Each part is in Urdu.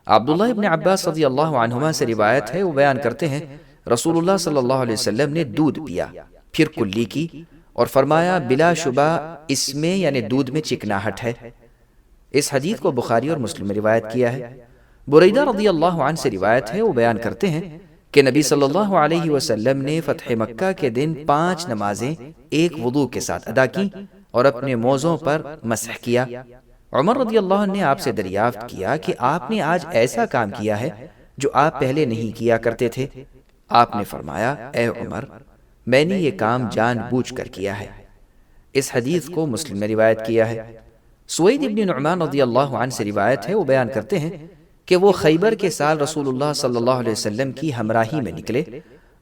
عبداللہ ابن عباس رضی اللہ عنہما سے روایت ہے، وہ بیان کرتے ہیں رسول اللہ صلی اللہ علیہ وسلم نے دودھ پیا، پھر کلی کی اور فرمایا بلا شبہ اس میں یعنی دودھ میں چکناہٹ ہے۔ اس حدیث کو بخاری اور مسلم میں روایت کیا ہے۔ بریدہ رضی اللہ عنہ سے روایت ہے، وہ بیان کرتے ہیں کہ نبی صلی اللہ علیہ وسلم نے فتح مکہ کے دن 5 نمازیں ایک وضو کے ساتھ ادا کی اور اپنے موزوں پر مسح کیا۔ عمر رضی اللہ عنہ نے آپ سے دریافت کیا کہ آپ نے آج ایسا کام کیا ہے جو آپ پہلے نہیں کیا کرتے تھے۔ آپ نے فرمایا اے عمر، میں نے یہ کام جان بوجھ کر کیا ہے۔ اس حدیث کو مسلم نے روایت کیا ہے۔ سوید ابن نعمان رضی اللہ عنہ سے روایت ہے، وہ بیان کرتے ہیں کہ وہ خیبر کے سال رسول اللہ صلی اللہ علیہ وسلم کی ہمراہی میں نکلے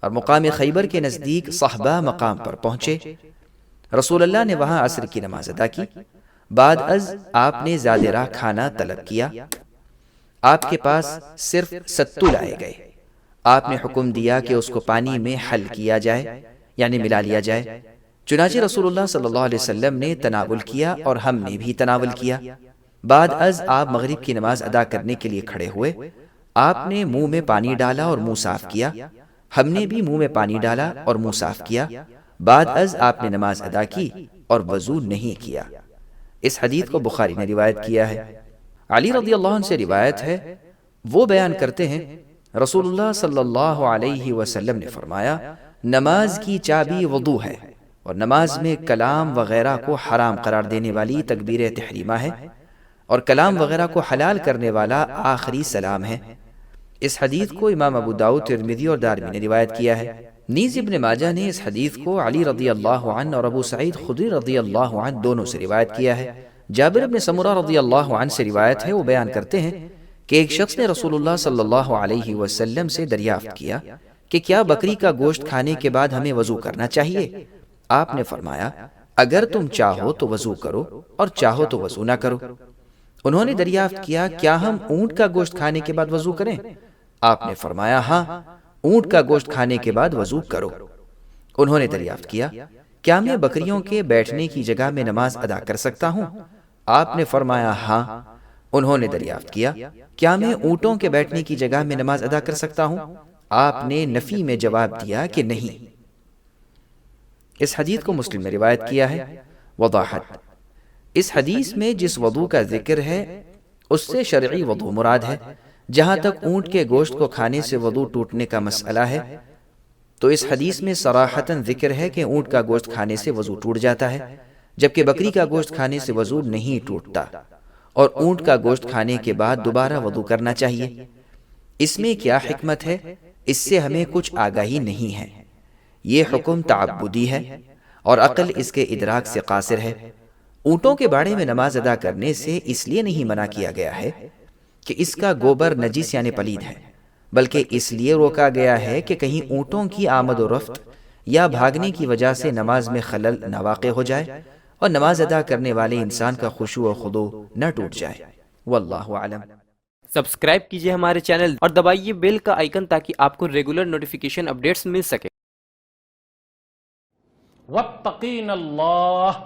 اور مقام خیبر کے نزدیک صحبہ مقام پر پہنچے۔ رسول اللہ نے وہاں عصر کی نماز ادا کی۔ بعد از آپ نے زیادہ راہ کھانا طلب کیا۔ آپ کے پاس صرف ستو لائے گئے۔ آپ نے حکم دیا کہ اس کو پانی میں حل کیا جائے یعنی ملا لیا جائے۔ چنانچہ رسول اللہ صلی اللہ علیہ وسلم نے تناول کیا اور ہم نے بھی تناول کیا۔ بعد از آپ مغرب کی نماز ادا کرنے کے لیے کھڑے ہوئے۔ آپ نے منہ میں پانی ڈالا اور منہ صاف کیا۔ ہم نے بھی منہ میں پانی ڈالا اور منہ صاف کیا۔ بعد از آپ نے نماز ادا کی اور وضو نہیں کیا۔ اس حدیث کو بخاری نے روایت کیا ہے۔ علی رضی اللہ عنہ سے روایت ہے، وہ بیان کرتے ہیں رسول اللہ صلی اللہ علیہ وسلم نے فرمایا نماز کی چابی وضو ہے اور نماز میں کلام وغیرہ کو حرام قرار دینے والی تکبیر تحریمہ ہے اور کلام وغیرہ کو حلال کرنے والا آخری سلام ہے۔ اس حدیث کو امام ابو داؤد، ترمذی اور دارمی نے روایت کیا ہے۔ نیز ابن ماجہ نے اس حدیث کو علی رضی اللہ عنہ اور ابو سعید خدری رضی اللہ عنہ دونوں سے روایت کیا ہے۔ جابر بن سمرہ رضی اللہ عنہ سے روایت ہے، وہ بیان کرتے ہیں کہ ایک شخص نے رسول اللہ صلی اللہ علیہ وسلم سے دریافت کیا کہ کیا بکری کا گوشت کھانے کے بعد ہمیں وضو کرنا چاہیے؟ آپ نے فرمایا اگر تم چاہو تو وضو کرو اور چاہو تو وضو نہ کرو۔ انہوں نے دریافت کیا کیا ہم اونٹ کا گوشت کھانے کے بعد وضو کریں؟ آپ نے فرمایا ہاں، اونٹ کا گوشت کھانے کے بعد وضو کرو۔ انہوں نے دریافت کیا کیا میں بکریوں کے بیٹھنے کی جگہ میں نماز ادا کر سکتا ہوں؟ آپ نے فرمایا ہاں۔ انہوں نے دریافت کیا کیا میں اونٹوں کے بیٹھنے کی جگہ میں نماز ادا کر سکتا ہوں؟ آپ نے نفی میں جواب دیا کہ نہیں۔ اس حدیث کو مسلم نے روایت کیا ہے۔ وضاحت: اس حدیث میں جس وضو کا ذکر ہے اس سے شرعی وضو مراد ہے۔ جہاں تک اونٹ کے گوشت کو کھانے سے وضو ٹوٹنے کا مسئلہ ہے تو اس حدیث میں صراحتاً ذکر ہے کہ اونٹ کا گوشت کھانے سے وضو ٹوٹ جاتا ہے، جبکہ بکری کا گوشت کھانے سے وضو نہیں ٹوٹتا اور اونٹ کا گوشت کھانے کے بعد دوبارہ وضو کرنا چاہیے۔ اس میں کیا حکمت ہے، اس سے ہمیں کچھ آگاہی نہیں ہے۔ یہ حکم تعبدی ہے اور عقل اس کے ادراک سے قاصر ہے۔ اونٹوں کے باڑے میں نماز ادا کرنے سے اس لیے نہیں منع کیا گیا ہے کہ اس کا گوبر نجس یعنی پلید ہے، بلکہ اس لیے روکا گیا ہے کہ کہیں اونٹوں کی آمد و رفت یا بھاگنے کی وجہ سے نماز میں خلل نہ واقع ہو جائے اور نماز ادا کرنے والے انسان کا خشوع و خضوع نہ ٹوٹ جائے۔ واللہ اعلم۔ سبسکرائب کیجئے ہمارے چینل اور دبائیے بیل کا آئیکن تاکہ آپ کو ریگولر نوٹیفیکیشن اپڈیٹس مل سکے۔ واتقین اللہ